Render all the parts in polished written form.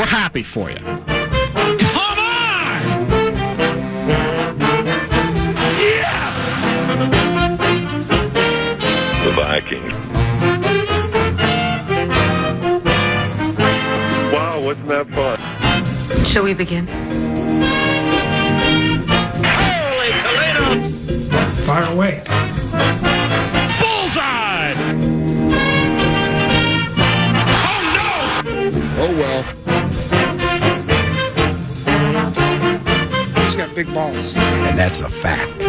happy for you. Come on! Yes! The Vikings. Wow, wasn't that fun? Shall we begin? Holy Toledo! Fire away. Bullseye! Oh, no! Oh, well. He's got big balls. And that's a fact.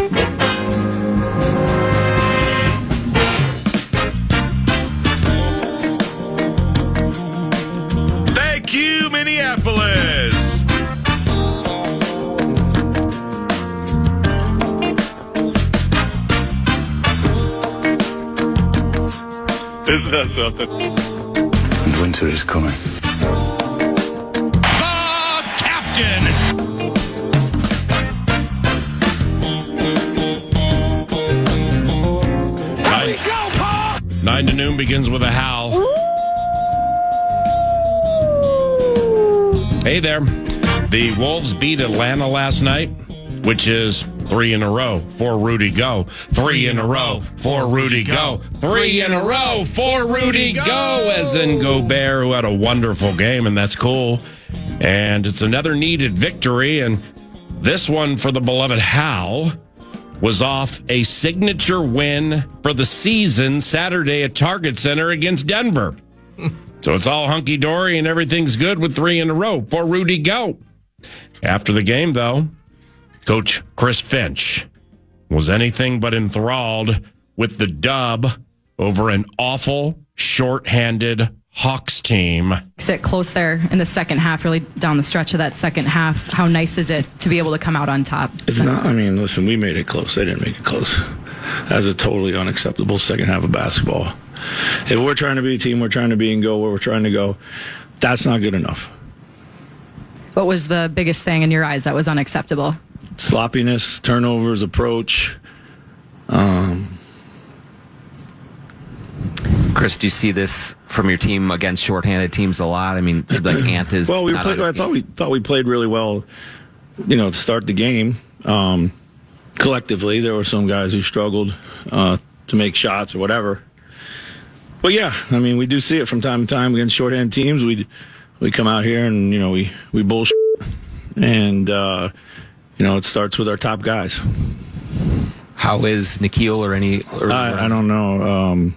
Thank you, Minneapolis! Isn't that something? Winter is coming. The captain! Here we go, Paul! 9 to noon begins with a howl. Hey there. The Wolves beat Atlanta last night, which is 3 in a row for Rudy Go. 3 in a row for Rudy Go. 3 in a row for Rudy Go, as in Gobert, who had a wonderful game, and that's cool. And it's another needed victory, and this one for the beloved Howl was off a signature win for the season Saturday at Target Center against Denver. So it's all hunky-dory and everything's good with 3 in a row for Rudy Go. After the game, though, Coach Chris Finch was anything but enthralled with the dub over an awful, short-handed Hawks team. Sit close there in the second half, really down the stretch of that second half. How nice is it to be able to come out on top? It's not, I mean, listen, we made it close. They didn't make it close. That's a totally unacceptable second half of basketball. If we're trying to be a team, we're trying to be and go where we're trying to go, that's not good enough. What was the biggest thing in your eyes that was unacceptable? Sloppiness, turnovers, approach. Chris, do you see this from your team against shorthanded teams a lot? I mean, it seems like Ant is. Well, I thought we played really well, to start the game. Collectively, there were some guys who struggled to make shots or whatever. But yeah, I mean, we do see it from time to time against shorthanded teams. We come out here and we bullshit, and it starts with our top guys. How is Nikhil or any? I don't know.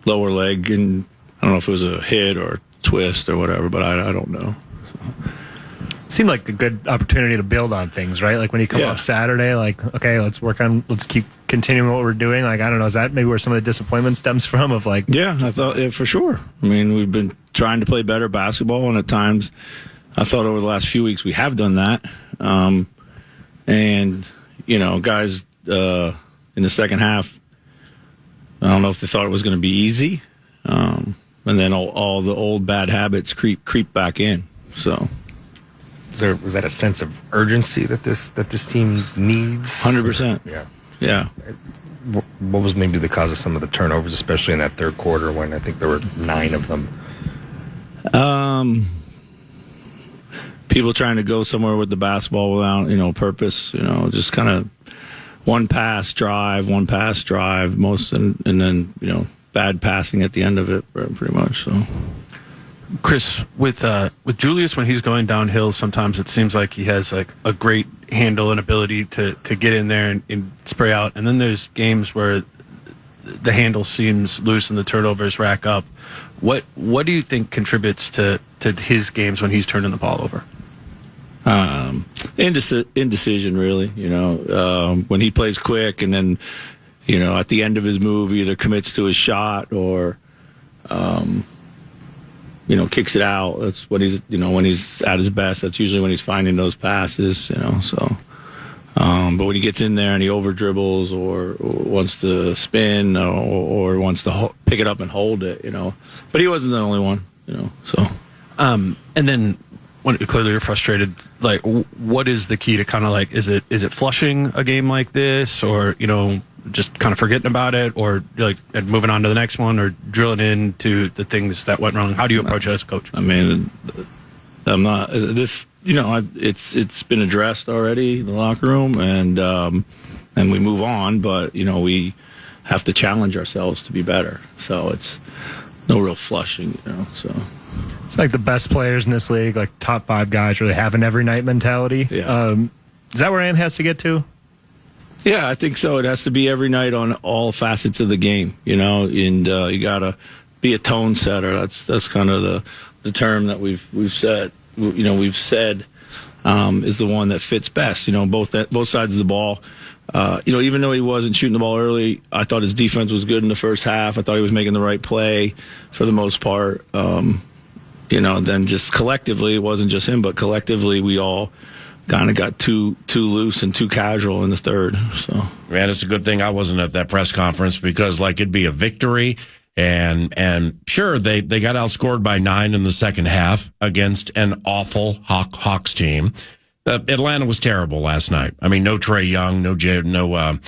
Lower leg, and I don't know if it was a hit or twist or whatever, but I don't know. Seemed like a good opportunity to build on things, right? Like when you come off Saturday, like, okay, let's keep continuing what we're doing. Like, I don't know, is that maybe where some of the disappointment stems from? Of like, yeah, I thought for sure. I mean, we've been trying to play better basketball, and at times, I thought over the last few weeks we have done that. And guys in the second half, I don't know if they thought it was going to be easy, and then all the old bad habits creep back in. So. Was that a sense of urgency that this team needs? 100%. Yeah. What was maybe the cause of some of the turnovers, especially in that third quarter when I think there were 9 of them? People trying to go somewhere with the basketball without purpose. Just kind of one pass drive, most, and then bad passing at the end of it, pretty much. So. Chris, with Julius, when he's going downhill, sometimes it seems like he has like a great handle and ability to get in there and spray out. And then there's games where the handle seems loose and the turnovers rack up. What do you think contributes to his games when he's turning the ball over? Indecision, really. When he plays quick and then, at the end of his move, either commits to his shot or, kicks it out. That's what when he's at his best, that's usually when he's finding those passes, so. But when he gets in there and he over dribbles or wants to spin or wants to pick it up and hold it, but he wasn't the only one, so. And then when clearly you're frustrated, like what is the key to kind of like, is it flushing a game like this or, just kind of forgetting about it or like and moving on to the next one or drilling into the things that went wrong? How do you approach it as a coach? I mean, I'm not this. It's been addressed already in the locker room, and we move on. But we have to challenge ourselves to be better. So it's no real flushing. So it's like the best players in this league, like top 5 guys, really have an every night mentality. Yeah. Is that where Ant has to get to? Yeah, I think so. It has to be every night on all facets of the game, and you gotta be a tone setter. That's kind of the term that we've said. We've said is the one that fits best. Both sides of the ball. Even though he wasn't shooting the ball early, I thought his defense was good in the first half. I thought he was making the right play for the most part. Then just collectively, it wasn't just him, but collectively we all kind of got too loose and too casual in the third. So, man, it's a good thing I wasn't at that press conference because it'd be a victory. And sure, they got outscored by 9 in the second half against an awful Hawks team. Atlanta was terrible last night. I mean, no Trae Young, no Jalen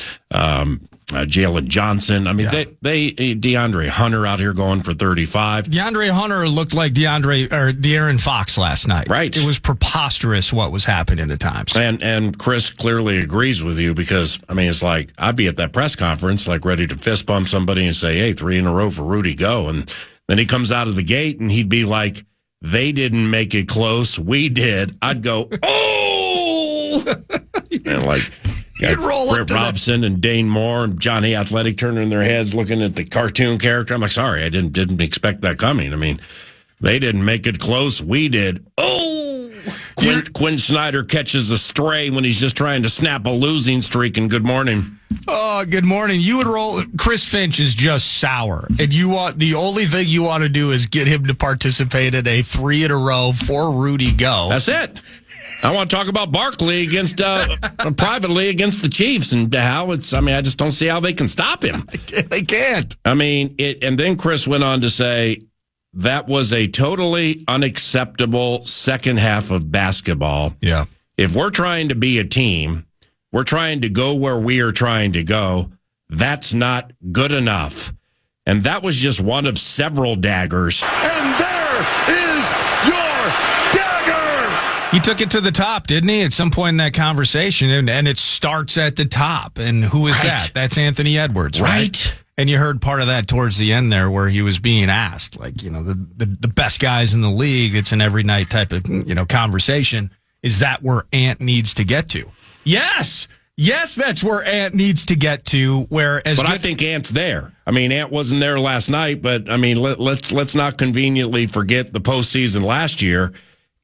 Johnson. I mean, they DeAndre Hunter out here going for 35. DeAndre Hunter looked like De'Aaron Fox last night. Right. It was preposterous what was happening at times. And Chris clearly agrees with you because, I mean, it's like I'd be at that press conference, ready to fist bump somebody and say, hey, 3 in a row for Rudy, go. And then he comes out of the gate and he'd be like, they didn't make it close. We did. I'd go, oh! And You'd roll Britt Robson and Dane Moore and Johnny Athletic turning their heads looking at the cartoon character. I'm like, sorry, I didn't expect that coming. I mean, they didn't make it close. We did. Oh! Quinn Snyder catches a stray when he's just trying to snap a losing streak, and good morning. Oh, good morning. You would roll. Chris Finch is just sour, and the only thing you want to do is get him to participate in a 3 in a row for Rudy go. That's it. I want to talk about Barkley against privately against the Chiefs and how I just don't see how they can stop him. They can't. I mean, and then Chris went on to say that was a totally unacceptable second half of basketball. Yeah. If we're trying to be a team, we're trying to go where we are trying to go. That's not good enough. And that was just one of several daggers. And there is your dagger! He took it to the top, didn't he, at some point in that conversation? And it starts at the top. And who is that? That's Anthony Edwards, right? And you heard part of that towards the end there where he was being asked, the best guys in the league, it's an every night type of, conversation. Is that where Ant needs to get to? Yes, that's where Ant needs to get to. I think Ant's there. I mean, Ant wasn't there last night, but I mean, let's not conveniently forget the postseason last year.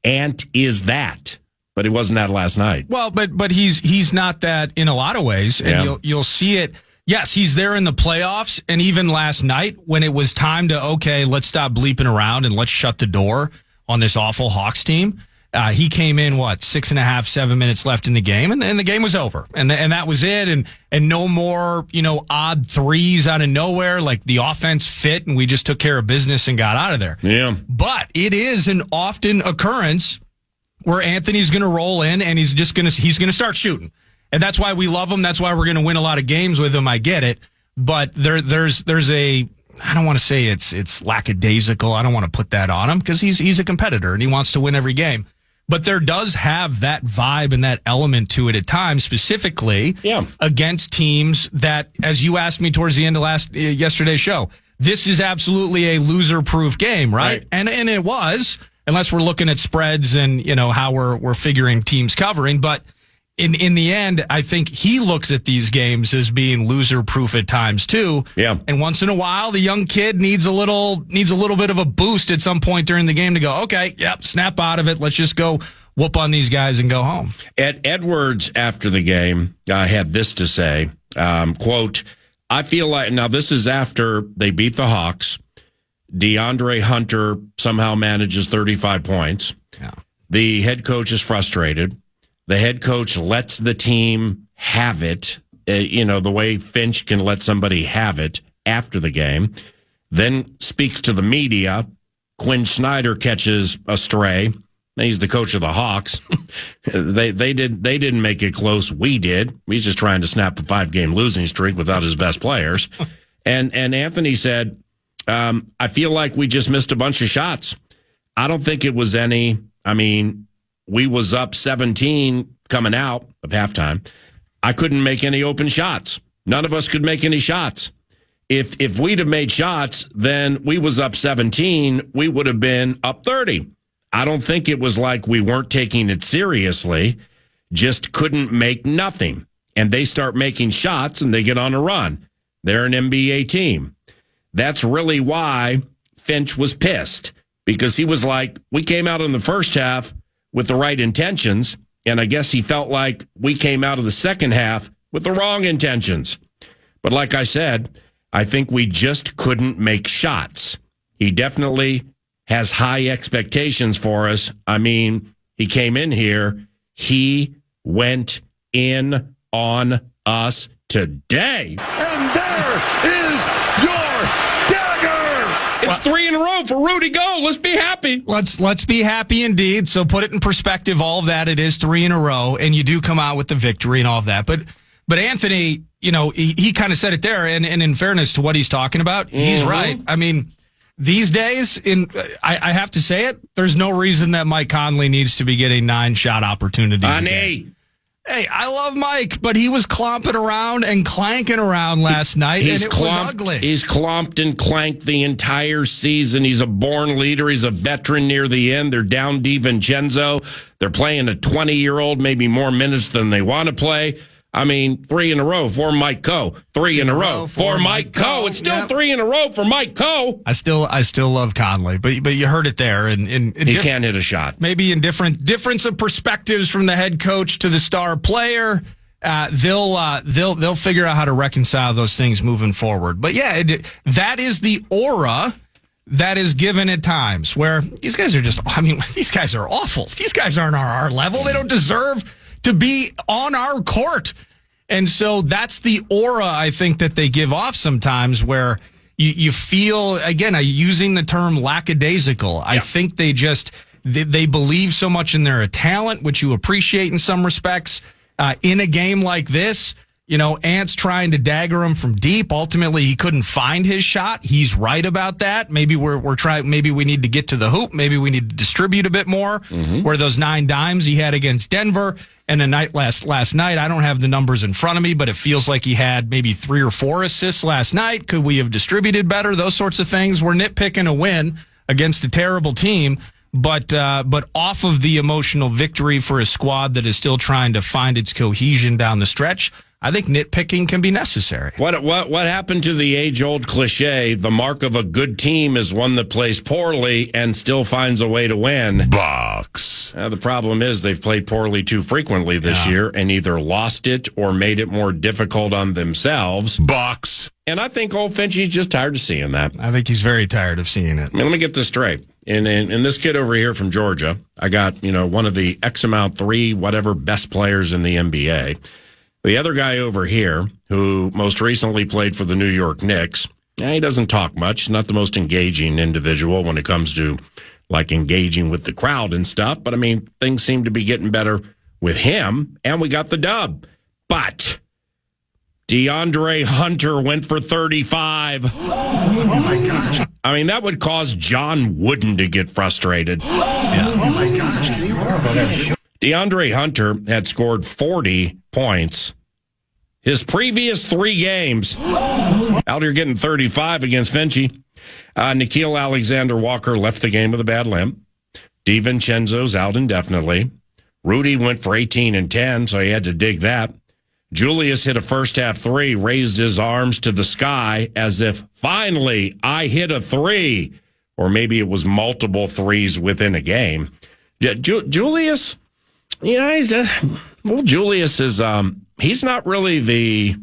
Ant is that, but he wasn't that last night. Well, but he's not that in a lot of ways, and you'll see it. Yes, he's there in the playoffs, and even last night when it was time to, let's stop bleeping around and let's shut the door on this awful Hawks team. He came in, 6.5, 7 minutes left in the game, and the game was over. And that was it, and no more, odd threes out of nowhere, like the offense fit, and we just took care of business and got out of there. Yeah. But it is an often occurrence where Anthony's going to roll in, and he's going to start shooting. And that's why we love him. That's why we're going to win a lot of games with him. I get it. But there's a, I don't want to say it's lackadaisical. I don't want to put that on him because he's a competitor and he wants to win every game. But there does have that vibe and that element to it at times, specifically against teams that, as you asked me towards the end of yesterday's show, this is absolutely a loser-proof game, right? And it was, unless we're looking at spreads and how we're figuring teams covering, but. In the end, I think he looks at these games as being loser-proof at times too. Yeah. And once in a while, the young kid needs a little bit of a boost at some point during the game to go, snap out of it. Let's just go whoop on these guys and go home. Edwards, after the game, had this to say, quote, I feel like, now this is after they beat the Hawks. DeAndre Hunter somehow manages 35 points. Yeah. The head coach is frustrated. The head coach lets the team have it, the way Finch can let somebody have it after the game, then speaks to the media. Quinn Snyder catches a stray. He's the coach of the Hawks. They didn't make it close. We did. He's just trying to snap a 5-game losing streak without his best players. And Anthony said, I feel like we just missed a bunch of shots. I don't think it was any. I mean, we was up 17 coming out of halftime. I couldn't make any open shots. None of us could make any shots. If we'd have made shots, then we was up 17. We would have been up 30. I don't think it was like we weren't taking it seriously, just couldn't make nothing. And they start making shots and they get on a run. They're an NBA team. That's really why Finch was pissed, because he was like, we came out in the first half with the right intentions, and I guess he felt like we came out of the second half with the wrong intentions. But like I said, I think we just couldn't make shots. He definitely has high expectations for us. I mean, he came in here, he went in on us today. And there is your dagger! It's 3 in a row for Rudy Go. Let's be happy. Let's be happy indeed. So put it in perspective, all of that, it is 3 in a row, and you do come out with the victory and all of that. But Anthony, you know, he kind of said it there, and in fairness to what he's talking about, he's right. I mean, these days, I have to say it, there's no reason that Mike Conley needs to be getting 9 shot opportunities. Hey, I love Mike, but he was clomping around and clanking around last night, and it was ugly. He's clomped and clanked the entire season. He's a born leader. He's a veteran near the end. They're down DiVincenzo. They're playing a 20-year-old, maybe more minutes than they want to play. I mean, 3 in a row for Mike Coe. 3 in a row for Mike Coe. It's still 3 in a row for Mike Coe. I still love Conley, but you heard it there. And he can't hit a shot. Maybe in difference of perspectives from the head coach to the star player, they'll figure out how to reconcile those things moving forward. But yeah, that is the aura that is given at times where these guys are these guys are awful. These guys aren't our level. They don't deserve to be on our court. And so that's the aura, I think, that they give off sometimes where you feel, again, using the term lackadaisical. Yeah. I think they believe so much in their talent, which you appreciate in some respects. In a game like this, you know, Ant's trying to dagger him from deep. Ultimately, he couldn't find his shot. He's right about that. Maybe we're trying. Maybe we need to get to the hoop. Maybe we need to distribute a bit more. Where those 9 dimes he had against Denver and the night last night, I don't have the numbers in front of me, but it feels like he had maybe 3 or 4 assists last night. Could we have distributed better? Those sorts of things. We're nitpicking a win against a terrible team. But off of the emotional victory for a squad that is still trying to find its cohesion down the stretch, I think nitpicking can be necessary. What happened to the age-old cliche, the mark of a good team is one that plays poorly and still finds a way to win? Box. The problem is they've played poorly too frequently this year and either lost it or made it more difficult on themselves. Box. And I think old Finchie's just tired of seeing that. I think he's very tired of seeing it. I mean, let me get this straight. And this kid over here from Georgia, I got, one of the X amount 3 whatever best players in the NBA. The other guy over here, who most recently played for the New York Knicks, he doesn't talk much. Not the most engaging individual when it comes to, like, engaging with the crowd and stuff. But, I mean, things seem to be getting better with him, and we got the dub. But DeAndre Hunter went for 35. Oh, my gosh. I mean, that would cause John Wooden to get frustrated. Yeah. Oh, my gosh. Can you remember? DeAndre Hunter had scored 40 points his previous 3 games. Out here getting 35 against Finchie. Nickeil Alexander-Walker left the game with a bad limp. DiVincenzo's out indefinitely. Rudy went for 18 and 10, so he had to dig that. Julius hit a first-half 3, raised his arms to the sky as if, finally, I hit a 3. Or maybe it was multiple 3s within a game. Julius... Julius is, he's not really the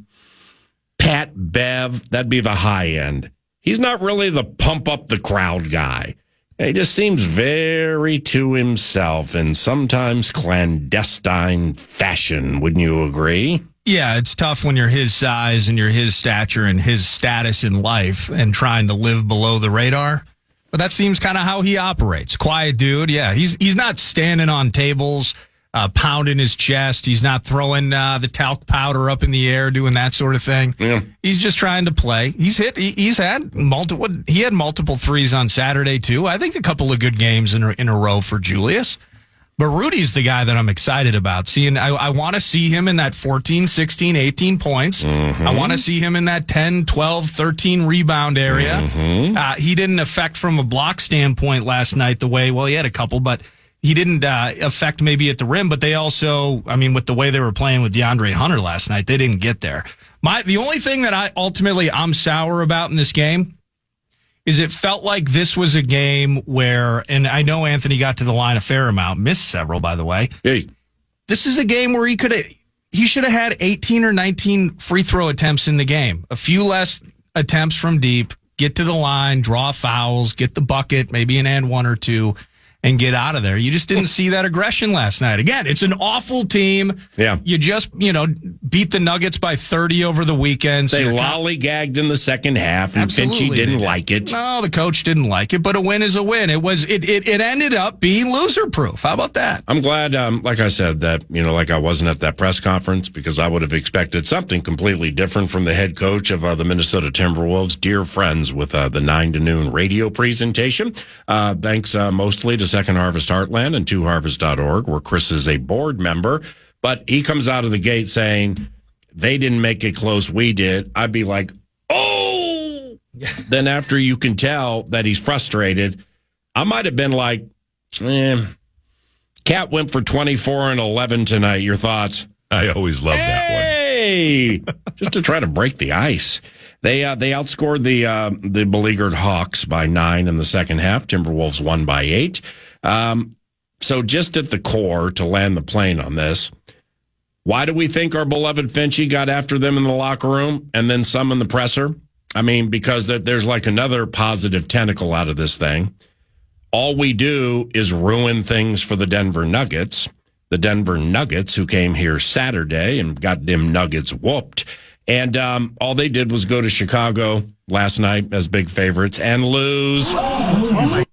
Pat Bev. That'd be the high end. He's not really the pump up the crowd guy. He just seems very to himself in sometimes clandestine fashion. Wouldn't you agree? Yeah, it's tough when you're his size and you're his stature and his status in life and trying to live below the radar. But that seems kind of how he operates. Quiet dude. Yeah, he's not standing on tables. pounding his chest. He's not throwing the talc powder up in the air, doing that sort of thing. Yeah. He's just trying to play. He's had multiple. He had multiple threes on Saturday too. I think a couple of good games in a row for Julius. But Rudy's the guy that I'm excited about. Seeing, I want to see him in that 14, 16, 18 points. Mm-hmm. I want to see him in that 10, 12, 13 rebound area. Mm-hmm. He didn't affect from a block standpoint last night the way, well, he had a couple, but he didn't affect maybe at the rim. But they also, I mean, with the way they were playing with DeAndre Hunter last night, they didn't get there. The only thing that I'm sour about in this game is it felt like this was a game where, and I know Anthony got to the line a fair amount, missed several, by the way. Hey. This is a game where he should have had 18 or 19 free throw attempts in the game. A few less attempts from deep, get to the line, draw fouls, get the bucket, maybe an and one or two, and get out of there. You just didn't see that aggression last night. Again, it's an awful team. Yeah. You just, beat the Nuggets by 30 over the weekend. They lollygagged in the second half, and Finchie didn't like it. No, the coach didn't like it, but a win is a win. It ended up being loser-proof. How about that? I'm glad, like I said, that, like I wasn't at that press conference because I would have expected something completely different from the head coach of the Minnesota Timberwolves, dear friends with the 9 to noon radio presentation. Thanks mostly to Second Harvest Heartland and twoharvest.org, where Chris is a board member. But he comes out of the gate saying, they didn't make it close, we did. I'd be like, oh! Then after you can tell that he's frustrated, I might have been like, Cat went for 24 and 11 tonight. Your thoughts? I always love that one. Hey! Just to try to break the ice. They outscored the beleaguered Hawks by 9 in the second half. Timberwolves won by 8. So just at the core, to land the plane on this, why do we think our beloved Finchie got after them in the locker room and then some in the presser? I mean, because there's like another positive tentacle out of this thing. All we do is ruin things for the Denver Nuggets. The Denver Nuggets, who came here Saturday and got them Nuggets whooped. And all they did was go to Chicago last night as big favorites and lose.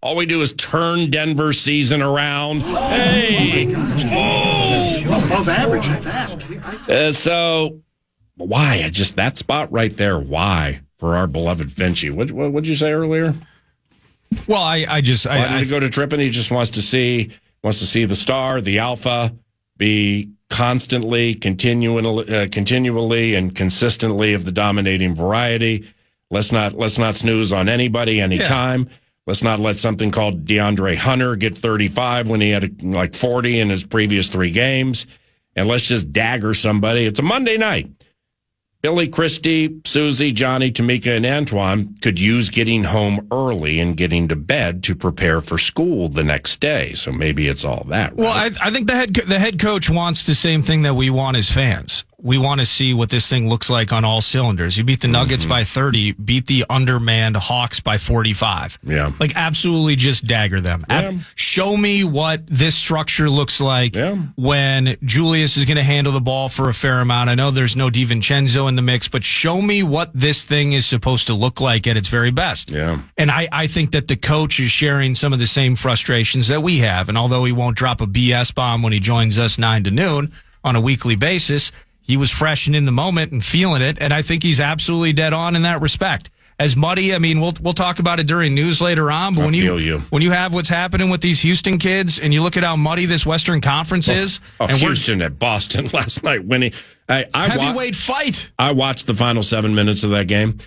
All we do is turn Denver's season around. Hey! Above average at that. So, why? That spot right there, why? For our beloved Finchie. What did you say earlier? Well, I just... Why did he go to Trippin? He just wants to see the star, the alpha, be constantly, continually, and consistently of the dominating variety. Let's not snooze on anybody anytime. Yeah. Let's not let something called DeAndre Hunter get 35 when he had like 40 in his previous 3 games. And let's just dagger somebody. It's a Monday night. Billy, Christy, Susie, Johnny, Tamika, and Antoine could use getting home early and getting to bed to prepare for school the next day. So maybe it's all that. Right? Well, I think the head coach wants the same thing that we want as fans. We want to see what this thing looks like on all cylinders. You beat the Nuggets by 30, beat the undermanned Hawks by 45. Yeah. Like, absolutely just dagger them. Yeah. Show me what this structure looks like when Julius is going to handle the ball for a fair amount. I know there's no DiVincenzo in the mix, but show me what this thing is supposed to look like at its very best. Yeah. And I think that the coach is sharing some of the same frustrations that we have. And although he won't drop a BS bomb when he joins us 9 to noon on a weekly basis, he was fresh and in the moment and feeling it, and I think he's absolutely dead on in that respect. As muddy, I mean, we'll talk about it during news later on, but when you have what's happening with these Houston kids and you look at how muddy this Western Conference is. And Houston at Boston last night winning. Heavyweight fight. I watched the final 7 minutes of that game.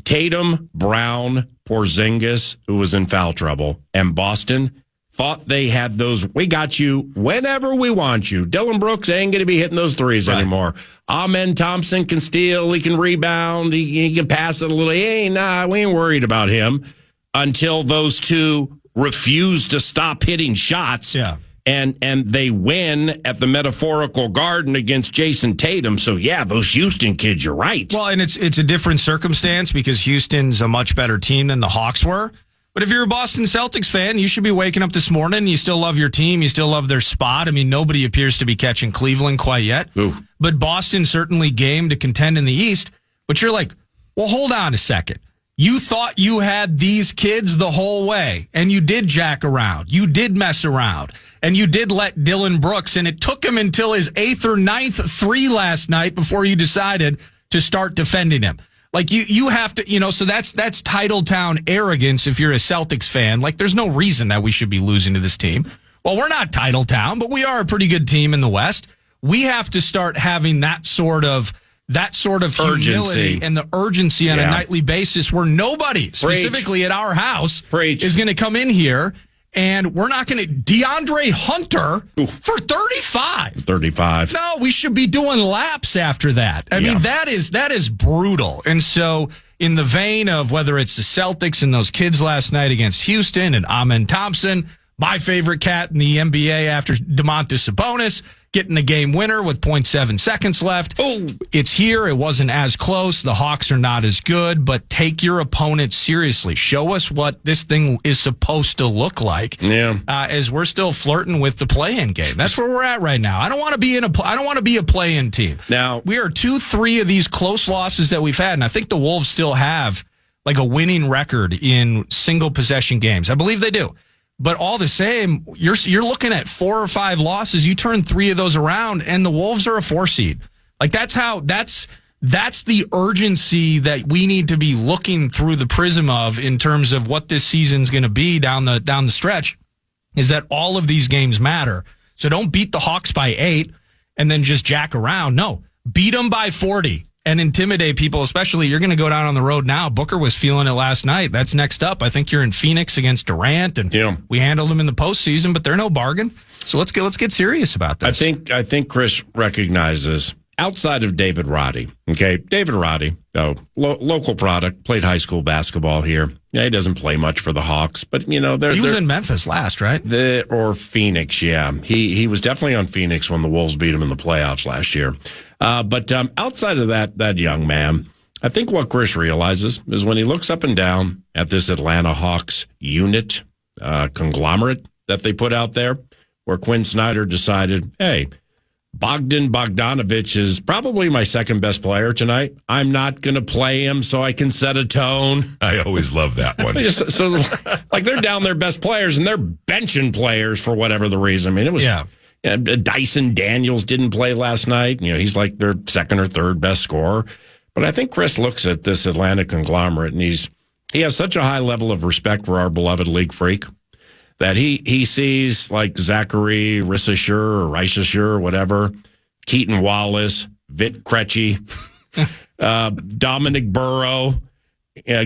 Tatum, Brown, Porzingis, who was in foul trouble, and Boston thought they had those. We got you whenever we want you. Dylan Brooks ain't going to be hitting those threes anymore. Amen Thompson can steal. He can rebound. He can pass it a little. We ain't worried about him until those two refuse to stop hitting shots. Yeah. And they win at the metaphorical Garden against Jason Tatum. So, yeah, those Houston kids, you're right. Well, and it's a different circumstance because Houston's a much better team than the Hawks were. But if you're a Boston Celtics fan, you should be waking up this morning and you still love your team. You still love their spot. I mean, nobody appears to be catching Cleveland quite yet. Ooh. But Boston certainly game to contend in the East. But you're like, well, hold on a second. You thought you had these kids the whole way, and you did jack around. You did mess around, and you did let Dylan Brooks, and it took him until his 8th or 9th 3 last night before you decided to start defending him. Like, you have to, so that's Titletown arrogance if you're a Celtics fan. Like, there's no reason that we should be losing to this team. Well, we're not Titletown, but we are a pretty good team in the West. We have to start having that sort of humility urgency and the urgency on a nightly basis where nobody, specifically at our house, is going to come in here, and we're not going to DeAndre Hunter for 35. 35. No, we should be doing laps after that. I mean, that is brutal. And so, in the vein of whether it's the Celtics and those kids last night against Houston and Amen Thompson, my favorite cat in the NBA after Domantas Sabonis, getting the game winner with 0.7 seconds left. Oh, it's here. It wasn't as close. The Hawks are not as good, but take your opponent seriously. Show us what this thing is supposed to look like. Yeah. As we're still flirting with the play-in game. That's where we're at right now. I don't want to be a play-in team. Now, we are 2-3 of these close losses that we've had, and I think the Wolves still have like a winning record in single possession games. I believe they do. But all the same, you're looking at 4 or 5 losses. You turn 3 of those around, and the Wolves are a 4 seed. Like, that's the urgency that we need to be looking through the prism of in terms of what this season's going to be down the stretch. Is that all of these games matter? So don't beat the Hawks by 8 and then just jack around. No, beat them by 40. And intimidate people, especially you're going to go down on the road now. Booker was feeling it last night. That's next up. I think you're in Phoenix against Durant, and we handled them in the postseason, but they're no bargain. So let's get serious about this. I think Chris recognizes outside of David Roddy. Okay, David Roddy, local product, played high school basketball here. Yeah, he doesn't play much for the Hawks, but he was in Memphis last, right? Or Phoenix, yeah. He was definitely on Phoenix when the Wolves beat him in the playoffs last year. But outside of that young man, I think what Chris realizes is when he looks up and down at this Atlanta Hawks unit, conglomerate that they put out there, where Quinn Snyder decided, hey, Bogdan Bogdanović is probably my second best player tonight. I'm not going to play him so I can set a tone. I always love that one. So, like, they're down their best players, and they're benching players for whatever the reason. I mean, it was... Yeah. Dyson Daniels didn't play last night. He's like their second or third best scorer. But I think Chris looks at this Atlanta conglomerate, and he has such a high level of respect for our beloved league freak that he sees like Zachary Rissachur or Reissachur or whatever, Keaton Wallace, Vit Krejci, Dominic Burrow,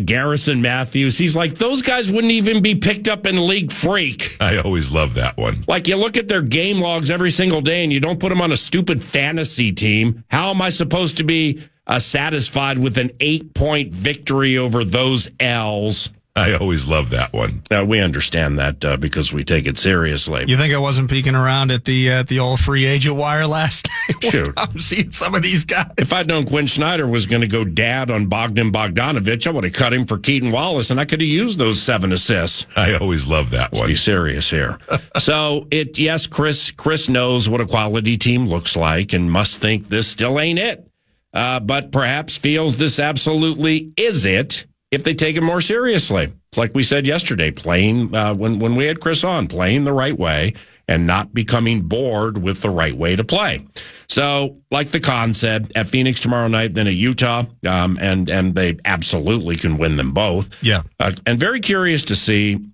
Garrison Matthews. He's like, those guys wouldn't even be picked up in League Freak. I always love that one. Like, you look at their game logs every single day and you don't put them on a stupid fantasy team. How am I supposed to be satisfied with an 8-point victory over those L's? I always love that one. We understand that because we take it seriously. You think I wasn't peeking around at the old free agent wire last night? Shoot. I'm seeing some of these guys. If I'd known Quinn Snyder was going to go dad on Bogdan Bogdanović, I would have cut him for Keaton Wallace, and I could have used those 7 assists. I always love that one. Let's be serious here. So, yes, Chris knows what a quality team looks like and must think this still ain't it. But perhaps feels this absolutely is it if they take it more seriously. It's like we said yesterday, playing when we had Chris on, playing the right way and not becoming bored with the right way to play. So, like the Con said, at Phoenix tomorrow night, then at Utah, and they absolutely can win them both. Yeah. And very curious to see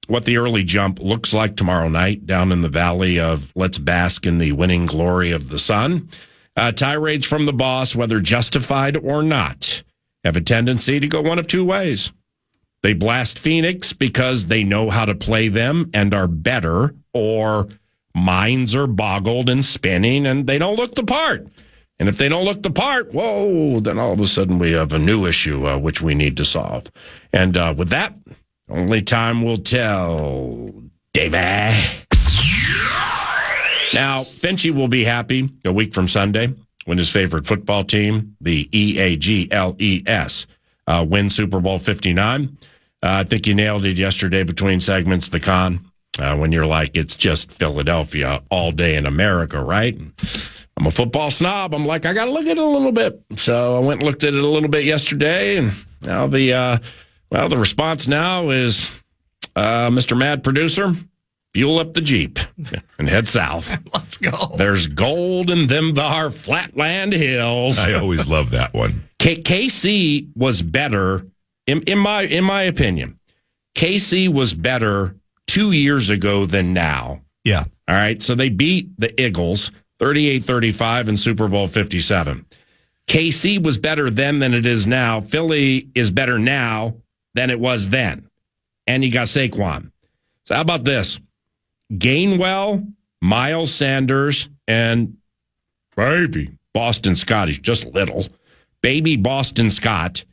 what the early jump looks like tomorrow night down in the valley of let's bask in the winning glory of the sun. Tirades from the boss, whether justified or not, have a tendency to go one of two ways. They blast Phoenix because they know how to play them and are better, or minds are boggled and spinning and they don't look the part. And if they don't look the part, whoa, then all of a sudden we have a new issue which we need to solve. And with that, only time will tell, David. Now, Finchie will be happy a week from Sunday when his favorite football team, the Eagles, win Super Bowl 59. I think you nailed it yesterday between segments, the Con, when you're like, it's just Philadelphia all day in America, right? I'm a football snob. I'm like, I got to look at it a little bit. So I went and looked at it a little bit yesterday, and now the Well, the response now is, Mr. Mad Producer, fuel up the Jeep and head south. Let's go. There's gold in them thar flatland hills. I always love that one. KC was better, in my opinion. KC was better 2 years ago than now. Yeah. All right, so they beat the Eagles 38-35 in Super Bowl 57. KC was better then than it is now. Philly is better now than it was then. And you got Saquon. So how about this? Gainwell, Miles Sanders, and baby Boston Scott. He's just little. Baby Boston Scott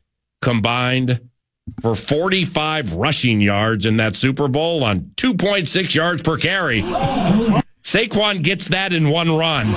combined for 45 rushing yards in that Super Bowl on 2.6 yards per carry. Saquon gets that in one run.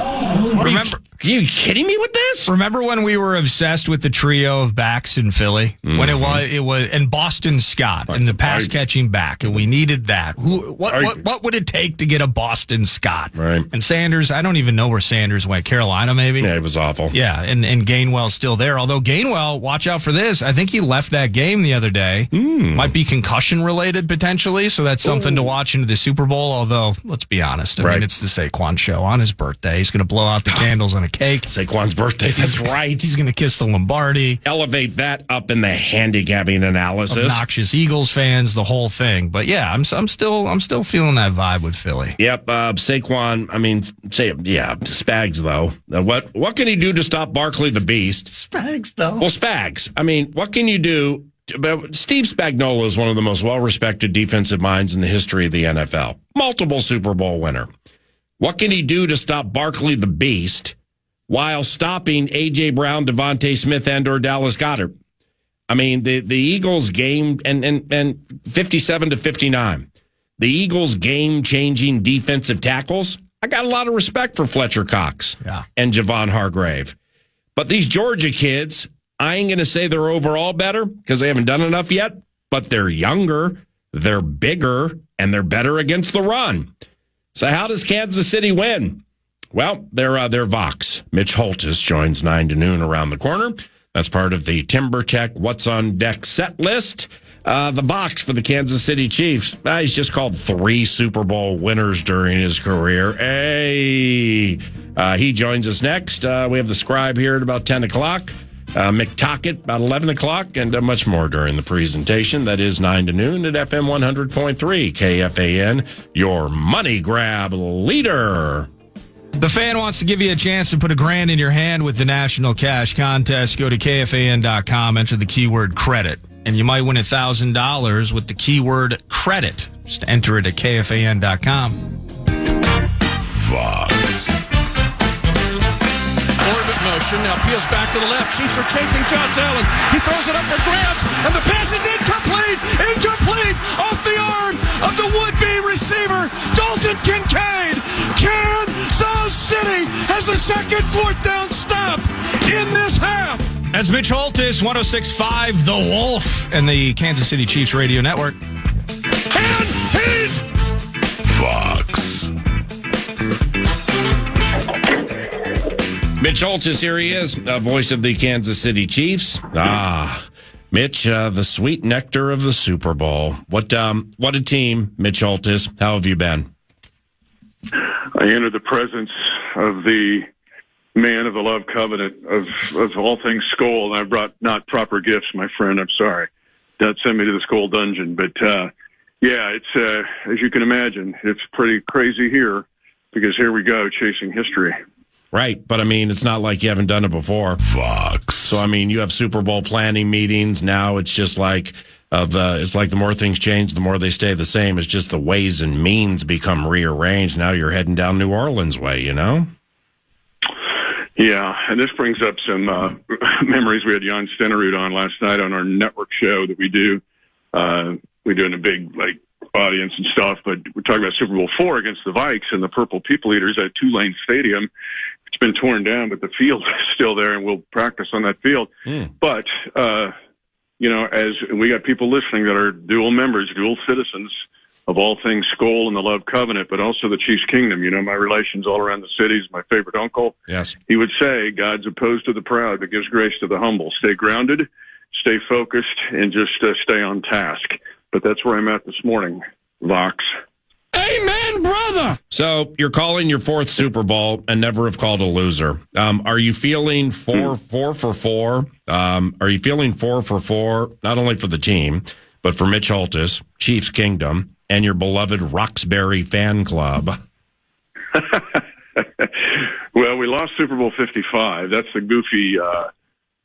Remember, Are you kidding me with this? Remember when we were obsessed with the trio of backs in Philly? Mm-hmm. When it was and Boston Scott and the pass catching back, and we needed that. What would it take to get a Boston Scott? Right. And Sanders, I don't even know where Sanders went. Carolina, maybe? Yeah, it was awful. Yeah, and Gainwell's still there. Although Gainwell, watch out for this. I think he left that game the other day. Might be concussion related potentially, so that's something to watch into the Super Bowl. Although, let's be honest, I mean, it's the Saquon show on his birthday. He's going to blow out the candles on a cake. Saquon's birthday, that's right. He's going to kiss the Lombardi. Elevate that up in the handicapping analysis. Obnoxious Eagles fans, the whole thing. But yeah, I'm still feeling that vibe with Philly. Yep, Saquon. I mean, Spags though. What can he do to stop Barkley the Beast? Spags though. Well, Spags. I mean, what can you do? Steve Spagnuolo is one of the most well-respected defensive minds in the history of the NFL. Multiple Super Bowl winner. What can he do to stop Barkley the Beast while stopping A.J. Brown, Devontae Smith, and/or Dallas Goedert? I mean, the Eagles game and 57-59. The Eagles game-changing defensive tackles. I got a lot of respect for Fletcher Cox and Javon Hargrave. But these Georgia kids, I ain't going to say they're overall better because they haven't done enough yet, but they're younger, they're bigger, and they're better against the run. So how does Kansas City win? Well, they're Vox. Mitch Holthus joins 9 to noon around the corner. That's part of the Timber Tech What's on Deck set list. The Vox for the Kansas City Chiefs. He's just called 3 Super Bowl winners during his career. Hey, he joins us next. We have the Scribe here at about 10 o'clock. McTockett about 11 o'clock, and much more during the presentation. That is 9 to noon at FM 100.3 KFAN, your money grab leader. The Fan wants to give you a chance to put $1,000 in your hand with the National Cash Contest. Go to KFAN.com, enter the keyword credit, and you might win $1,000 with the keyword credit. Just enter it at KFAN.com. Vox. Orbit motion, now peels back to the left. Chiefs are chasing Josh Allen. He throws it up for grabs, and the pass is incomplete! Incomplete! Off the arm of the would-be receiver, Dalton Kincaid! Kansas City has the second 4th down stop in this half! That's Mitch Holthus, 106.5 The Wolf, and the Kansas City Chiefs Radio Network. And he's Vox. Mitch Holthus, here he is, voice of the Kansas City Chiefs. Mitch, the sweet nectar of the Super Bowl. What a team, Mitch Holthus. How have you been? I entered the presence of the man of the love covenant of all things Skol, and I brought not proper gifts, my friend. I'm sorry. Don't send me to the Skol dungeon. But, it's, as you can imagine, it's pretty crazy here because here we go, chasing history. Right, but I mean, it's not like you haven't done it before. Vox. So I mean, you have Super Bowl planning meetings. Now it's just like it's like the more things change, the more they stay the same. It's just the ways and means become rearranged. Now you're heading down New Orleans way, you know? Yeah, and this brings up some memories. We had Jan Stenerud on last night on our network show that we do. We do in a big audience and stuff, but we're talking about Super Bowl IV against the Vikes and the Purple People Eaters at Tulane Stadium. It's been torn down, but the field is still there, and we'll practice on that field. But, as we got people listening that are dual members, dual citizens of all things Skol and the Love Covenant, but also the Chiefs Kingdom. You know, my relations all around the cities, my favorite uncle. Yes. He would say, God's opposed to the proud, but gives grace to the humble. Stay grounded, stay focused, and just stay on task. But that's where I'm at this morning, Vox. Amen, brother. So you're calling your fourth Super Bowl and never have called a loser. Are you feeling four for four? Are you feeling 4 for 4, not only for the team, but for Mitch Holthus, Chiefs Kingdom, and your beloved Roxbury fan club? Well, we lost Super Bowl 55. That's the goofy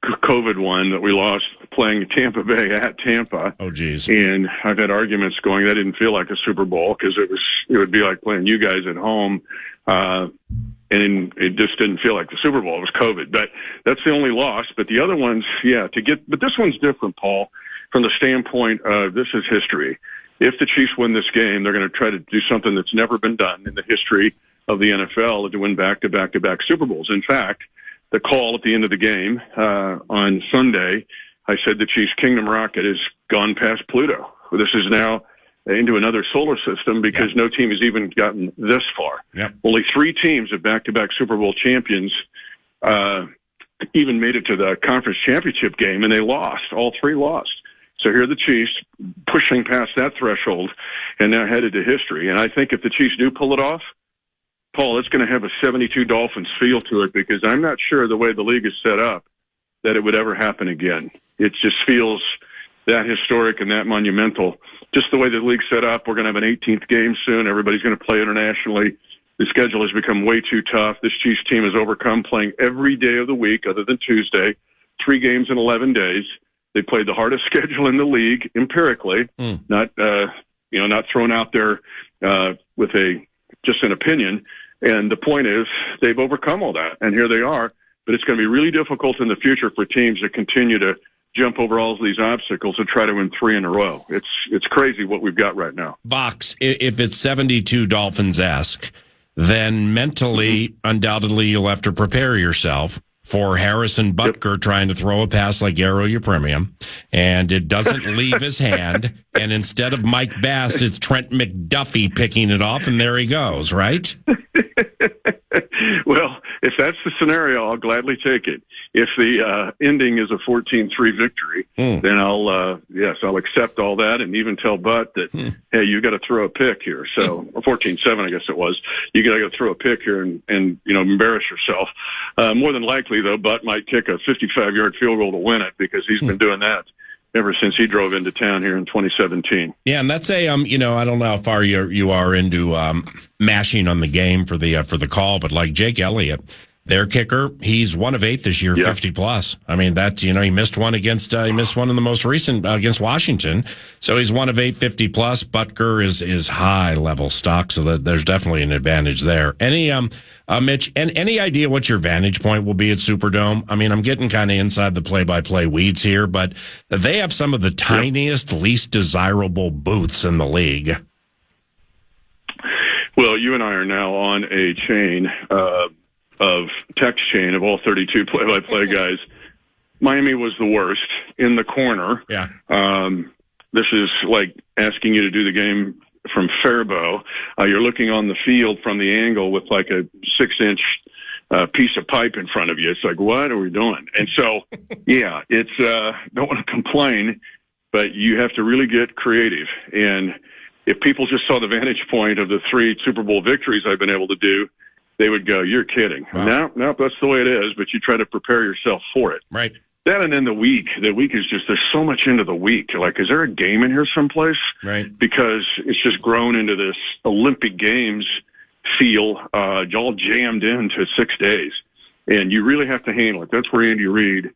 COVID one that we lost playing Tampa Bay at Tampa. Oh, geez. And I've had arguments going, that didn't feel like a Super Bowl because it would be like playing you guys at home. And it just didn't feel like the Super Bowl. It was COVID. But that's the only loss. But the other ones, but this one's different, Paul, from the standpoint of this is history. If the Chiefs win this game, they're going to try to do something that's never been done in the history of the NFL to win back-to-back-to-back Super Bowls. In fact, the call at the end of the game on Sunday, I said the Chiefs' Kingdom rocket has gone past Pluto. This is now into another solar system because no team has even gotten this far. Yep. Only 3 teams of back-to-back Super Bowl champions even made it to the conference championship game, and they lost. All 3 lost. So here are the Chiefs pushing past that threshold and now headed to history. And I think if the Chiefs do pull it off, Paul, it's going to have a 72 Dolphins feel to it because I'm not sure the way the league is set up that it would ever happen again. It just feels that historic and that monumental. Just the way the league's set up, we're going to have an 18th game soon. Everybody's going to play internationally. The schedule has become way too tough. This Chiefs team has overcome playing every day of the week other than Tuesday, 3 games in 11 days. They played the hardest schedule in the league empirically, not thrown out there with just an opinion. And the point is they've overcome all that, and here they are. But it's going to be really difficult in the future for teams to continue to jump over all of these obstacles and try to win 3 in a row. It's crazy what we've got right now. Vox, if it's 72 Dolphins-esque, then mentally, undoubtedly, you'll have to prepare yourself for Harrison Butker trying to throw a pass like Yarrow Premium, and it doesn't leave his hand, and instead of Mike Bass, it's Trent McDuffie picking it off, and there he goes, right? Well, if that's the scenario, I'll gladly take it. If the ending is a 14-3 victory, then I'll accept all that and even tell Butt that, hey, you got to throw a pick here. So, or 14-7, I guess it was. You got to throw a pick here and embarrass yourself. More than likely, though, Butt might kick a 55-yard field goal to win it because he's been doing that ever since he drove into town here in 2017. Yeah, and that's a I don't know how far you are into mashing on the game for the call, but like Jake Elliott, their kicker, he's 1 of 8 this year, 50 plus. I mean, that's he missed one in the most recent against Washington, so he's 1 of 8, 50 plus. Butker is high level stock, so that there's definitely an advantage there. Any Mitch, and any idea what your vantage point will be at Superdome? I mean, I'm getting kind of inside the play-by-play weeds here, but they have some of the tiniest, least desirable booths in the league. Well, you and I are now on a chain of text chain of all 32 play-by-play guys. Miami was the worst in the corner. Yeah. This is like asking you to do the game from Faribault. You're looking on the field from the angle with like a 6-inch piece of pipe in front of you. It's like, what are we doing? And so, it's don't want to complain, but you have to really get creative. And if people just saw the vantage point of the 3 Super Bowl victories I've been able to do, they would go, you're kidding. Wow. No, that's the way it is, but you try to prepare yourself for it. Right. That and then the week is just, there's so much into the week. Like, is there a game in here someplace? Right. Because it's just grown into this Olympic Games feel, all jammed into 6 days. And you really have to handle it. That's where Andy Reid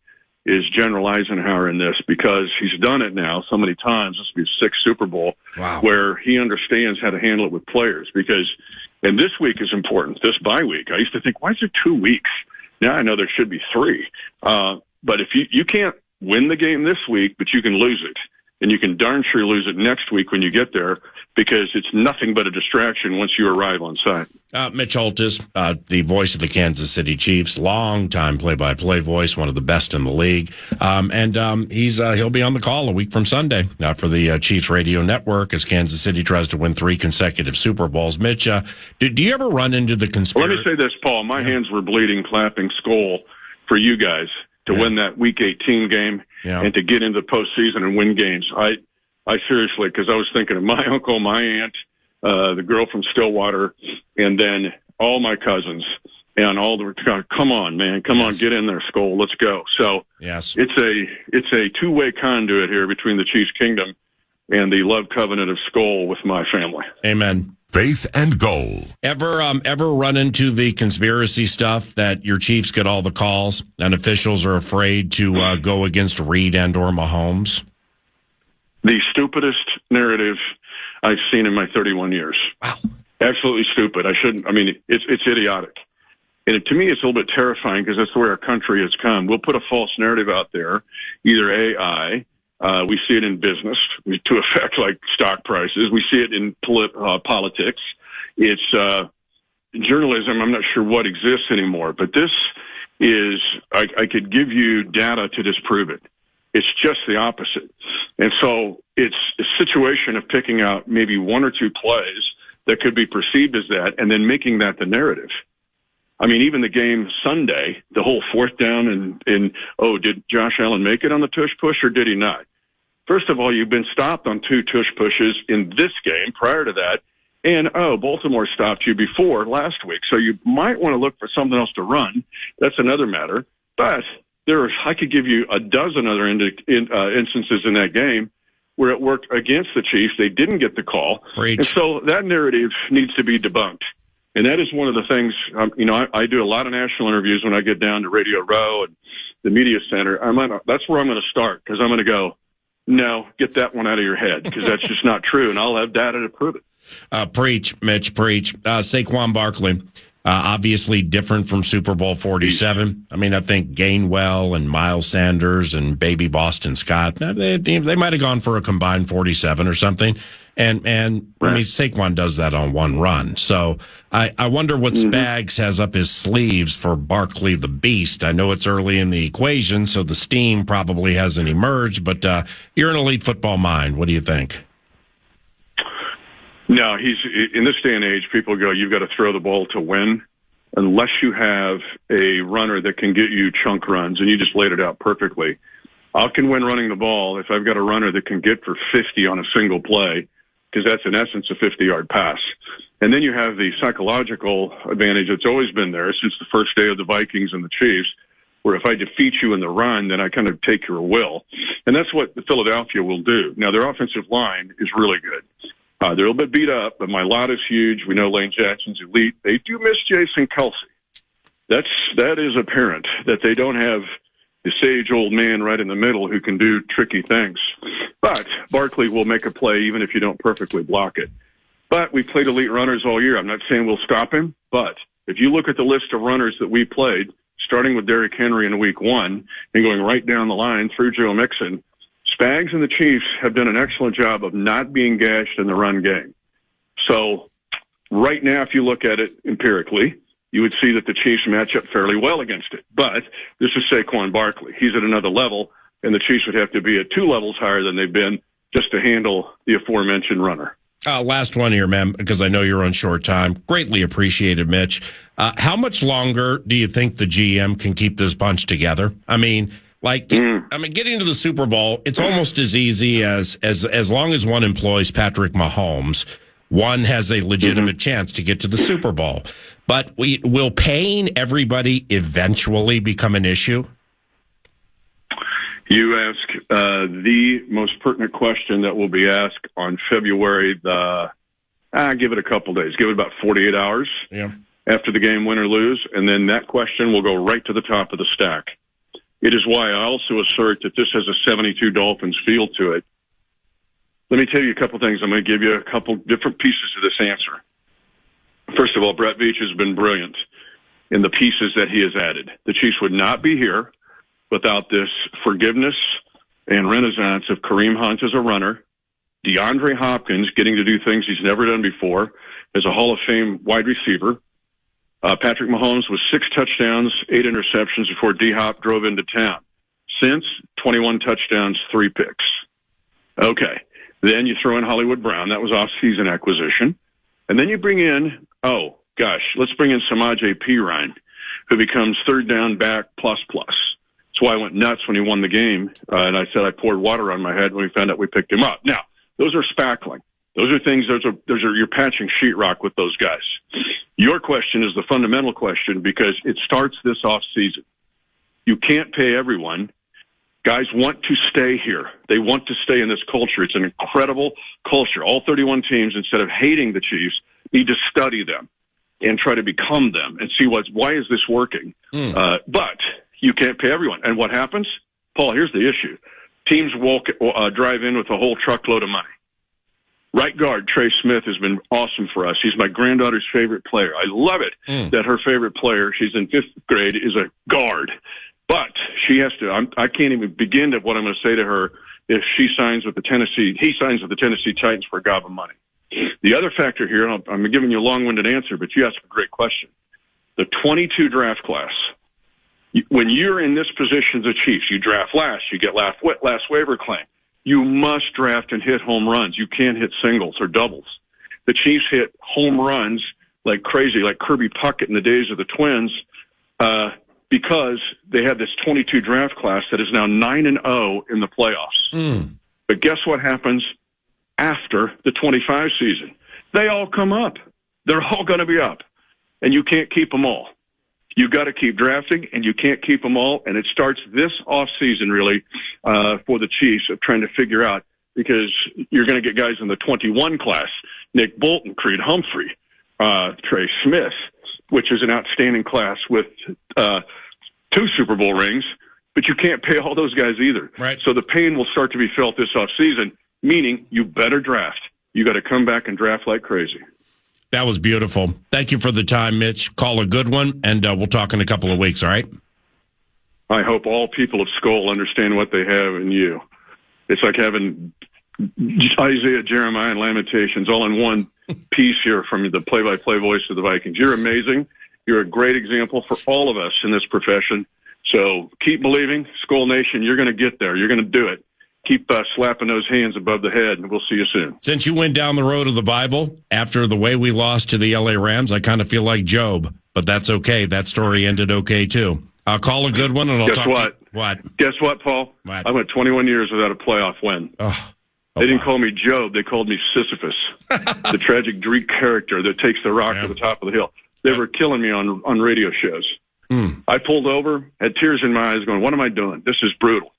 is General Eisenhower in this, because he's done it now so many times. This will be his 6th Super Bowl, where he understands how to handle it with players. Because, and this week is important, this bye week. I used to think, why is it 2 weeks? Now I know there should be 3. But if you can't win the game this week, but you can lose it, and you can darn sure lose it next week when you get there, because it's nothing but a distraction once you arrive on site. Mitch Holthus, the voice of the Kansas City Chiefs, long-time play-by-play voice, one of the best in the league. He'll be on the call a week from Sunday for the Chiefs radio network as Kansas City tries to win 3 consecutive Super Bowls. Mitch, do you ever run into the conspiracy? Let me say this, Paul. My hands were bleeding, clapping skull for you guys to win that Week 18 game. and to get into the postseason and win games. I seriously, because I was thinking of my uncle, my aunt, the girl from Stillwater, and then all my cousins. And all the come on, man, come on, get in there, Skol, let's go. So yes, it's a two-way conduit here between the Chiefs Kingdom and the love covenant of Skol with my family. Amen. Faith and goal. Ever run into the conspiracy stuff that your Chiefs get all the calls and officials are afraid to go against Reed and or Mahomes? The stupidest narrative I've seen in my 31 years. Wow, absolutely stupid. It's idiotic. And to me, it's a little bit terrifying because that's the way our country has come. We'll put a false narrative out there, either AI, we see it in business to affect like stock prices. We see it in politics. It's journalism. I'm not sure what exists anymore, but this is, I could give you data to disprove it. It's just the opposite. And so it's a situation of picking out maybe one or two plays that could be perceived as that and then making that the narrative. I mean, even the game Sunday, the whole fourth down and did Josh Allen make it on the tush push or did he not? First of all, you've been stopped on 2 tush pushes in this game prior to that. And, Baltimore stopped you before last week. So you might want to look for something else to run. That's another matter. But I could give you a dozen other instances in that game where it worked against the Chiefs. They didn't get the call. Preach. And so that narrative needs to be debunked. And that is one of the things, I do a lot of national interviews when I get down to Radio Row and the media center. That's where I'm going to start because I'm going to go, no, get that one out of your head because that's just not true. And I'll have data to prove it. Preach, Mitch, preach. Saquon Barkley, obviously different from Super Bowl 47. I mean, I think Gainwell and Miles Sanders and baby Boston Scott, they might have gone for a combined 47 or something. And right. I mean, Saquon does that on one run. So I wonder what Spags has up his sleeves for Barkley the Beast. I know it's early in the equation, so the steam probably hasn't emerged, but you're an elite football mind. What do you think? No, he's in this day and age, people go, you've got to throw the ball to win unless you have a runner that can get you chunk runs, and you just laid it out perfectly. I can win running the ball if I've got a runner that can get for 50 on a single play, because that's in essence a 50-yard pass. And then you have the psychological advantage that's always been there since the first day of the Vikings and the Chiefs, where if I defeat you in the run, then I kind of take your will. And that's what Philadelphia will do. Now, their offensive line is really good. They're a little bit beat up, but my lot is huge. We know Lane Jackson's elite. They do miss Jason Kelsey. That is apparent, that they don't have the sage old man right in the middle who can do tricky things. But Barkley will make a play even if you don't perfectly block it. But we played elite runners all year. I'm not saying we'll stop him, but if you look at the list of runners that we played, starting with Derrick Henry in week 1 and going right down the line through Joe Mixon, Spags and the Chiefs have done an excellent job of not being gashed in the run game. So right now, if you look at it empirically, you would see that the Chiefs match up fairly well against it. But this is Saquon Barkley. He's at another level, and the Chiefs would have to be at 2 levels higher than they've been just to handle the aforementioned runner. Last one here, man, because I know you're on short time. Greatly appreciated, Mitch. How much longer do you think the GM can keep this bunch together? I mean, getting to the Super Bowl, it's almost as easy as long as one employs Patrick Mahomes, one has a legitimate chance to get to the Super Bowl. But will paying everybody eventually become an issue? You ask the most pertinent question that will be asked on February give it a couple days. Give it about 48 hours after the game, win or lose, and then that question will go right to the top of the stack. It is why I also assert that this has a 72 Dolphins feel to it. Let me tell you a couple things. I'm going to give you a couple different pieces of this answer. First of all, Brett Veach has been brilliant in the pieces that he has added. The Chiefs would not be here without this forgiveness and renaissance of Kareem Hunt as a runner, DeAndre Hopkins getting to do things he's never done before as a Hall of Fame wide receiver, Patrick Mahomes with 6 touchdowns, 8 interceptions before D-Hop drove into town. Since, 21 touchdowns, 3 picks. Okay. Then you throw in Hollywood Brown. That was off-season acquisition. And then you bring in, let's bring in Samaje Perine, who becomes third down back plus. That's why I went nuts when he won the game. And I said I poured water on my head when we found out we picked him up. Now, those are spackling. Those are things, those are you're patching sheetrock with those guys. Your question is the fundamental question because it starts this off season. You can't pay everyone. Guys want to stay here. They want to stay in this culture. It's an incredible culture. All 31 teams, instead of hating the Chiefs, need to study them and try to become them and see why is this working. But you can't pay everyone. And what happens? Paul, here's the issue. Teams drive in with a whole truckload of money. Right guard, Trey Smith, has been awesome for us. He's my granddaughter's favorite player. I love it that her favorite player, she's in 5th grade, is a guard. But she has to, I can't even begin to what I'm going to say to her if he signs with the Tennessee Titans for a gob of money. The other factor here, and I'm giving you a long-winded answer, but you asked a great question. The 22 draft class, when you're in this position as a Chiefs, you draft last, you get last waiver claim. You must draft and hit home runs. You can't hit singles or doubles. The Chiefs hit home runs like crazy, like Kirby Puckett in the days of the Twins, because they had this 22 draft class that is now 9-0 in the playoffs. But guess what happens after the 25 season? They all come up. They're all going to be up. And you can't keep them all. You got to keep drafting, and you can't keep them all. And it starts this off season, really, for the Chiefs of trying to figure out, because you're going to get guys in the 21 class, Nick Bolton, Creed Humphrey, Trey Smith, which is an outstanding class with 2 Super Bowl rings, but you can't pay all those guys either. Right. So the pain will start to be felt this off season, meaning you better draft. You got to come back and draft like crazy. That was beautiful. Thank you for the time, Mitch. Call a good one, and we'll talk in a couple of weeks, all right? I hope all people of Skull understand what they have in you. It's like having Isaiah, Jeremiah, and Lamentations all in one piece here from the play-by-play voice of the Vikings. You're amazing. You're a great example for all of us in this profession. So keep believing. Skull Nation, you're going to get there. You're going to do it. Keep slapping those hands above the head, and we'll see you soon. Since you went down the road of the Bible after the way we lost to the L.A. Rams, I kind of feel like Job, but that's okay. That story ended okay, too. I'll call a good one, and I'll Guess talk what? to you. What? Guess what, Paul? What? I went 21 years without a playoff win. They didn't call me Job. They called me Sisyphus, the tragic Greek character that takes the rock to the top of the hill. They were killing me on radio shows. I pulled over, had tears in my eyes going, what am I doing? This is brutal.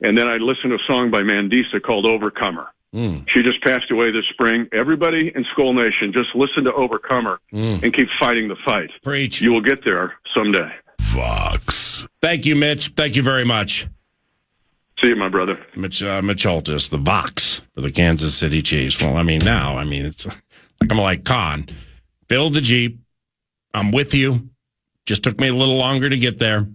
And then I listened to a song by Mandisa called Overcomer. She just passed away this spring. Everybody in Skull Nation, just listen to Overcomer and keep fighting the fight. Preach. You will get there someday. Fox. Thank you, Mitch. Thank you very much. See you, my brother. Mitch Holthus, the Vox for the Kansas City Chiefs. Well, it's like I'm like Con. Fill the Jeep. I'm with you. Just took me a little longer to get there.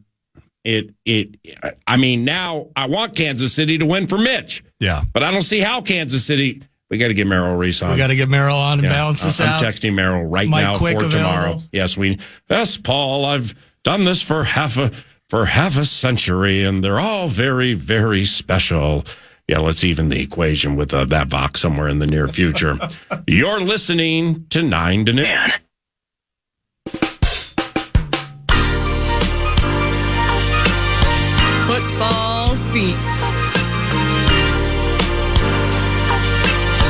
Now I want Kansas City to win for Mitch. Yeah. But I don't see how Kansas City. We got to get Merrill Reese on. We got to get Merrill on and balance this out. I'm texting Merrill right Mike now Quick for tomorrow. available. Yes, Paul. I've done this for half a century, and they're all very, very special. Yeah, let's even the equation with that Vox somewhere in the near future. You're listening to 9 to Noon. Football Feast.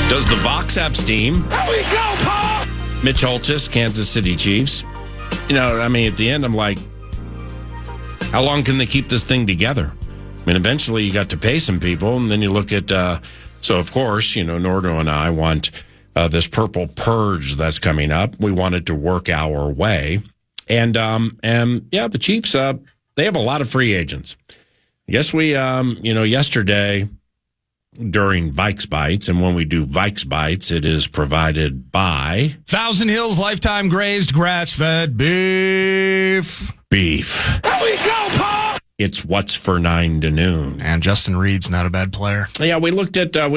Does the Vox have steam? There we go, Paul! Mitch Holthus, Kansas City Chiefs. At the end, I'm like, how long can they keep this thing together? Eventually you got to pay some people, and then you look at, so of course, Nordo and I want this purple purge that's coming up. We want it to work our way. And the Chiefs, they have a lot of free agents. I guess we, yesterday during Vikes Bites, and when we do Vikes Bites, it is provided by Thousand Hills Lifetime Grazed Grass-Fed Beef. There we go, Paul! It's what's for 9 to Noon. And Justin Reed's not a bad player. Yeah, we looked at the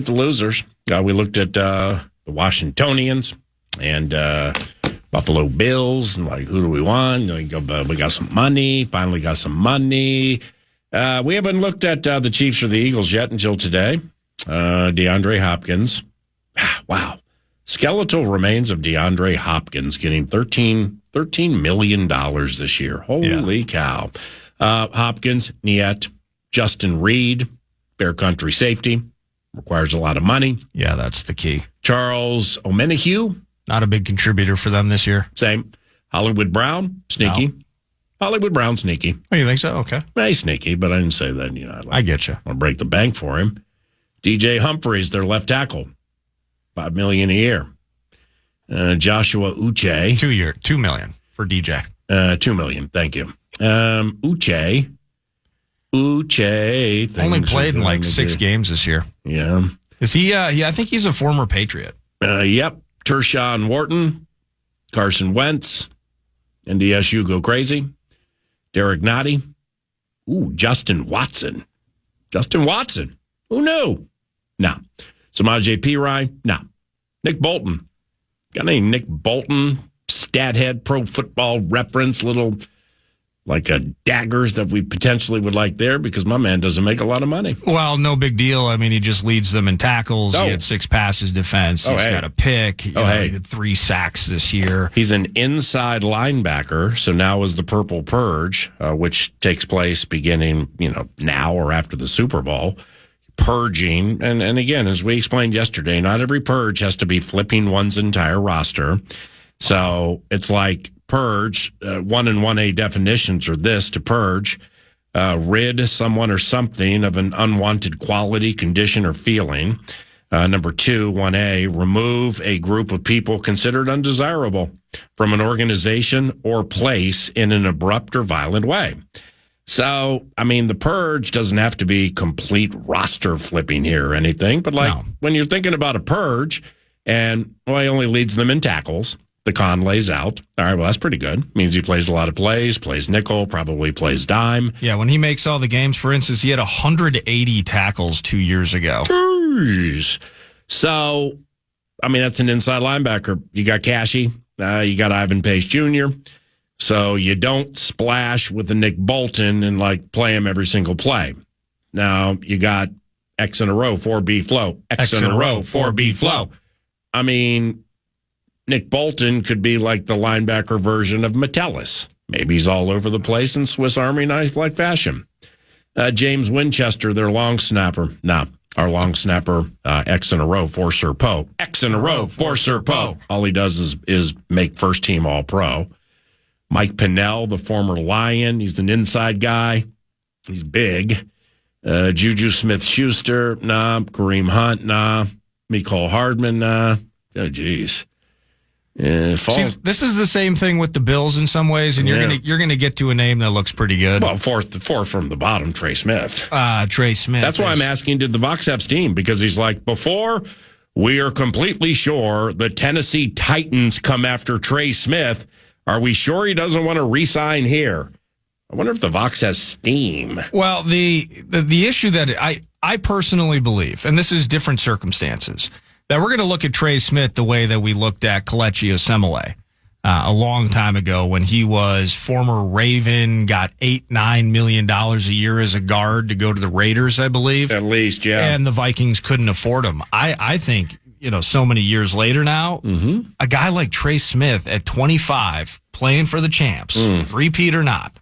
losers. We looked at the Washingtonians and Buffalo Bills, and who do we want? We got some money. Finally got some money. We haven't looked at the Chiefs or the Eagles yet until today. DeAndre Hopkins. Wow. Skeletal remains of DeAndre Hopkins getting $13 million this year. Holy cow. Hopkins, Niet, Justin Reed, Bear Country safety, requires a lot of money. Yeah, that's the key. Charles Omenihu, not a big contributor for them this year. Same. Hollywood Brown, sneaky. No. Hollywood Brown, sneaky. Oh, you think so? Okay. He's sneaky, but I didn't say that. I get you. I'll break the bank for him. DJ Humphreys, their left tackle, $5 million a year. Joshua Uche, $2 million for DJ. $2 million. Thank you. Uche, only played in like 6 games this year. Yeah. Is he? I think he's a former Patriot. Yep. Tershawn Wharton, Carson Wentz, NDSU go crazy. Derek Nottie. Ooh, Justin Watson. Who knew? No. Samaje Perine? No. Nick Bolton. Got any Nick Bolton, stat head, Pro Football Reference, little like daggers that we potentially would like there because my man doesn't make a lot of money. Well, no big deal. I mean, he just leads them in tackles. He had 6 passes defense. He's got a pick. He had 3 sacks this year. He's an inside linebacker. So now is the Purple Purge, which takes place beginning, now or after the Super Bowl. Purging. And again, as we explained yesterday, not every purge has to be flipping one's entire roster. So it's like purge, 1 and 1A definitions are this: to purge, rid someone or something of an unwanted quality, condition, or feeling. Number 2, 1A, remove a group of people considered undesirable from an organization or place in an abrupt or violent way. So, I mean, the purge doesn't have to be complete roster flipping here or anything, but when you're thinking about a purge and he only leads them in tackles, the con lays out. All right, well, that's pretty good. Means he plays a lot of plays, plays nickel, probably plays dime. Yeah, when he makes all the games, for instance, he had 180 tackles 2 years ago. Jeez. So, I mean, that's an inside linebacker. You got Cashy, you got Ivan Pace Jr., so you don't splash with the Nick Bolton and play him every single play. Now you got X in a row, 4B flow. X in a row, 4B flow. I mean, Nick Bolton could be like the linebacker version of Metellus. Maybe he's all over the place in Swiss Army knife-like fashion. James Winchester, their long snapper. Nah, our long snapper, X in a row, 4 Sir Poe. X in a row, 4 Sir Poe. All he does is make first team All-Pro. Mike Pinnell, the former Lion. He's an inside guy. He's big. Juju Smith-Schuster, nah. Kareem Hunt, nah. Mecole Hardman, nah. Oh, geez. See, this is the same thing with the Bills in some ways, and you're gonna get to a name that looks pretty good. Well, fourth from the bottom, Trey Smith. Trey Smith. That's why I'm asking, did the Vox have steam? Because he's like, before we are completely sure the Tennessee Titans come after Trey Smith, are we sure he doesn't want to re-sign here? I wonder if the Vox has steam. Well, the issue that I personally believe, and this is different circumstances, that we're going to look at Trey Smith the way that we looked at Kelechi Osemele a long time ago when he was former Raven, got $8-9 million a year as a guard to go to the Raiders, I believe. At least, yeah. And the Vikings couldn't afford him. I think, so many years later now, a guy like Trey Smith at 25 playing for the champs, repeat or not,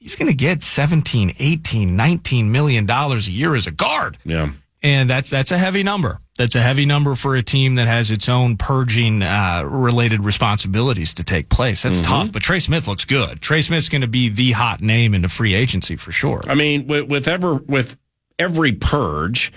he's going to get $17, $18, $19 million a year as a guard. Yeah. And that's a heavy number. That's a heavy number for a team that has its own purging related responsibilities to take place. That's tough, but Trey Smith looks good. Trey Smith's going to be the hot name in the free agency for sure. I mean, with every purge,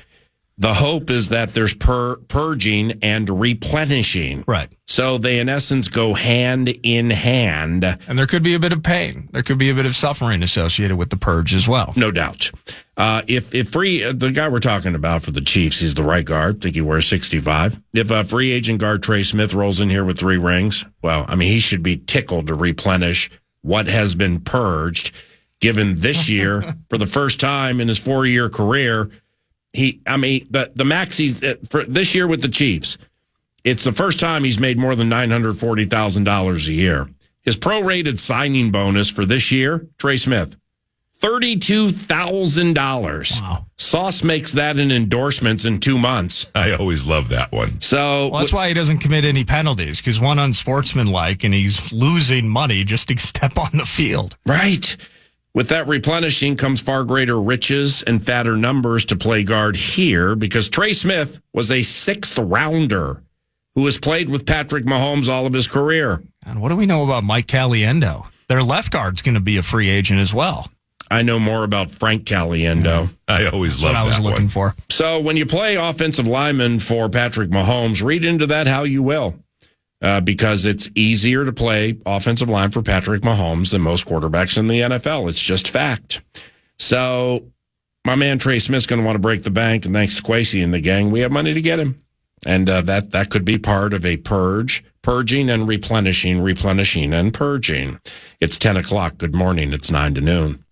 the hope is that there's purging and replenishing. Right. So they, in essence, go hand in hand. And there could be a bit of pain. There could be a bit of suffering associated with the purge as well. No doubt. If the guy we're talking about for the Chiefs, he's the right guard. I think he wears 65. If a free agent guard, Trey Smith, rolls in here with 3 rings, well, I mean, he should be tickled to replenish what has been purged, given this year, for the first time in his 4-year career, the max for this year with the Chiefs, it's the first time he's made more than $940,000 a year. His prorated signing bonus for this year, Trey Smith, $32,000. Wow. Sauce makes that in endorsements in 2 months. I always love that one. So that's why he doesn't commit any penalties, because one unsportsmanlike, and he's losing money just to step on the field. Right. With that replenishing comes far greater riches and fatter numbers to play guard here because Trey Smith was a 6th rounder who has played with Patrick Mahomes all of his career. And what do we know about Mike Caliendo? Their left guard's going to be a free agent as well. I know more about Frank Caliendo. I always love that. That's what I was looking for. So when you play offensive lineman for Patrick Mahomes, read into that how you will. Because it's easier to play offensive line for Patrick Mahomes than most quarterbacks in the NFL. It's just fact. So my man Trey Smith's going to want to break the bank, and thanks to Kwesi and the gang, we have money to get him. And that could be part of a purging and replenishing and purging. It's 10 o'clock. Good morning. It's 9 to noon.